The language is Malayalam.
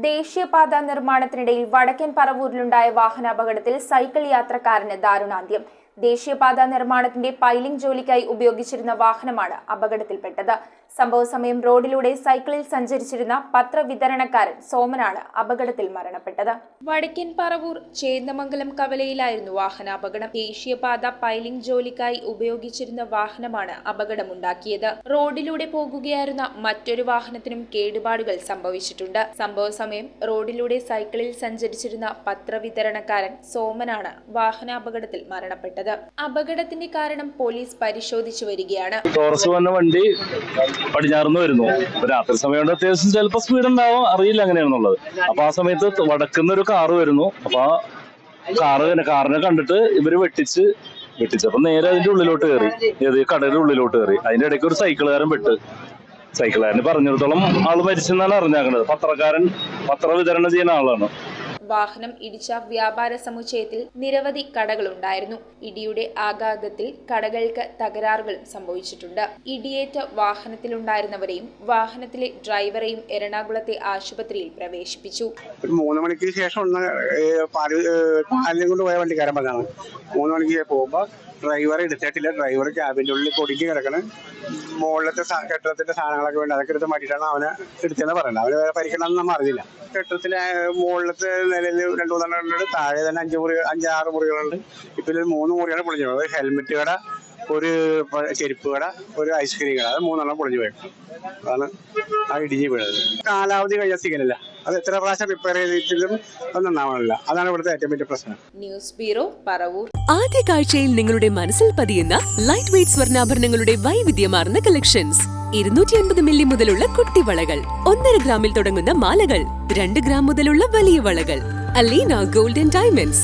ദേശീയപാത നിർമ്മാണത്തിനിടയിൽ വടക്കൻ പറവൂരിലുണ്ടായ വാഹനാപകടത്തിൽ സൈക്കിൾ യാത്രക്കാരന് ദാരുണാന്ത്യം. ദേശീയപാത നിർമ്മാണത്തിന്റെ പൈലിംഗ് ജോലിക്കായി ഉപയോഗിച്ചിരുന്ന വാഹനമാണ് അപകടത്തിൽപ്പെട്ടത്. സംഭവ സമയം റോഡിലൂടെ സൈക്കിളിൽ സഞ്ചരിച്ചിരുന്ന പത്രവിതരണക്കാരൻ സോമനാണ് അപകടത്തിൽ മരണപ്പെട്ടത്. വടക്കൻ പറവൂർ ചേന്ദമംഗലം കവലയിലായിരുന്നു വാഹനാപകടം. ദേശീയപാത പൈലിംഗ് ജോലിക്കായി ഉപയോഗിച്ചിരുന്ന വാഹനമാണ് അപകടമുണ്ടാക്കിയത്. റോഡിലൂടെ പോകുകയായിരുന്ന മറ്റൊരു വാഹനത്തിനും കേടുപാടുകൾ സംഭവിച്ചിട്ടുണ്ട്. സംഭവ സമയം റോഡിലൂടെ സൈക്കിളിൽ സഞ്ചരിച്ചിരുന്ന പത്രവിതരണക്കാരൻ സോമനാണ് വാഹനാപകടത്തിൽ മരണപ്പെട്ടത്. അപകടത്തിന്റെ കാരണം പോലീസ് പരിശോധിച്ചു വരികയാണ്. ടോറസ് വന്ന വണ്ടി പടിഞ്ഞാറുന്ന് വരുന്നു. രാത്രി സമയം അത്യാവശ്യം ചിലപ്പോൾ സ്പീഡ് ഉണ്ടാവും, അറിയില്ല എങ്ങനെയാണെന്നുള്ളത്. അപ്പൊ ആ സമയത്ത് വടക്കുന്ന ഒരു കാറ് വരുന്നു. അപ്പൊ ആ കാറിനെ കണ്ടിട്ട് ഇവര് വെട്ടിച്ചപ്പോ നേരെ അതിന്റെ ഉള്ളിലോട്ട് കയറി, ഏത് കടയുടെ ഉള്ളിലോട്ട് കയറി. അതിന്റെ ഇടയ്ക്ക് ഒരു സൈക്കിളുകാരൻ സൈക്കിളുകാരന് പറഞ്ഞിടത്തോളം ആള് മരിച്ചെന്നാണ് അറിഞ്ഞാക്കുന്നത്. പത്ര വിതരണം ചെയ്യുന്ന ആളാണ്. വാഹനം ഇടിച്ച വ്യാപാര സമുച്ചയത്തിൽ നിരവധി കടകളുണ്ടായിരുന്നു. ഇടിയുടെ ആഘാതത്തിൽ കടകൾക്ക് തകരാറുകളും സംഭവിച്ചിട്ടുണ്ട്. ഇടിയേറ്റ വാഹനത്തിലുണ്ടായിരുന്നവരെയും വാഹനത്തിലെ ഡ്രൈവറെയും എറണാകുളത്തെ ആശുപത്രിയിൽ പ്രവേശിപ്പിച്ചു. 3 മണിക്ക് ശേഷം പാലിനും കൊണ്ട് പോയ വണ്ടിക്കാരൻ പറഞ്ഞാണ് 3 മണിക്ക് പോകുമ്പോ ഡ്രൈവറെ എടുത്തിട്ടില്ല. ഡ്രൈവർ ക്യാബിന്റെ ഉള്ളിൽ പൊടിക്ക് കിടക്കണ മുകളിലത്തെ കെട്ടിടത്തിന്റെ സാധനങ്ങളൊക്കെ വേണ്ട, അതൊക്കെ എടുത്ത് മാറ്റിയിട്ടാണ് അവനെ എടുത്തെന്ന് പറയുന്നത്. അവന് വേറെ പരിക്കണമെന്ന് നമ്മൾ അറിയില്ല. കെട്ടിടത്തിലെ മുകളിലത്തെ നിലയിൽ 2-3 എണ്ണം, താഴെ തന്നെ 5-6 മുറികളുണ്ട്. ഇപ്പൊ 3 മുറിയാണ് പൊളിഞ്ഞു പോയത്. ഹെൽമെറ്റ് കട, ഒരു ചെരുപ്പ് കട, ഒരു ഐസ്ക്രീം കട, അത് 3 എണ്ണം പൊളിഞ്ഞു പോയത്. അതാണ് ആ ഇടിഞ്ഞു വീണത്. കാലാവധി കഴിഞ്ഞ സിഗ്നലില്ല. അത് എത്ര പ്രാവശ്യം റിപ്പയർ ചെയ്തിട്ടും നന്നാവണില്ല. അതാണ് ഇവിടുത്തെ ഏറ്റവും വലിയ പ്രശ്നം. News bureau, Paravur. ആദ്യ കാഴ്ചയിൽ നിങ്ങളുടെ മനസ്സിൽ പതിയുന്ന ലൈറ്റ് വെയ്റ്റ് സ്വർണ്ണാഭരണങ്ങളുടെ വൈവിധ്യമാർന്ന കളക്ഷൻസ്. 250 മില്ലി മുതലുള്ള കുട്ടിവളകൾ, 1.5 ഗ്രാമിൽ തുടങ്ങുന്ന മാലകൾ, 2 ഗ്രാം മുതലുള്ള വലിയ വളകൾ. Aleena golden diamonds.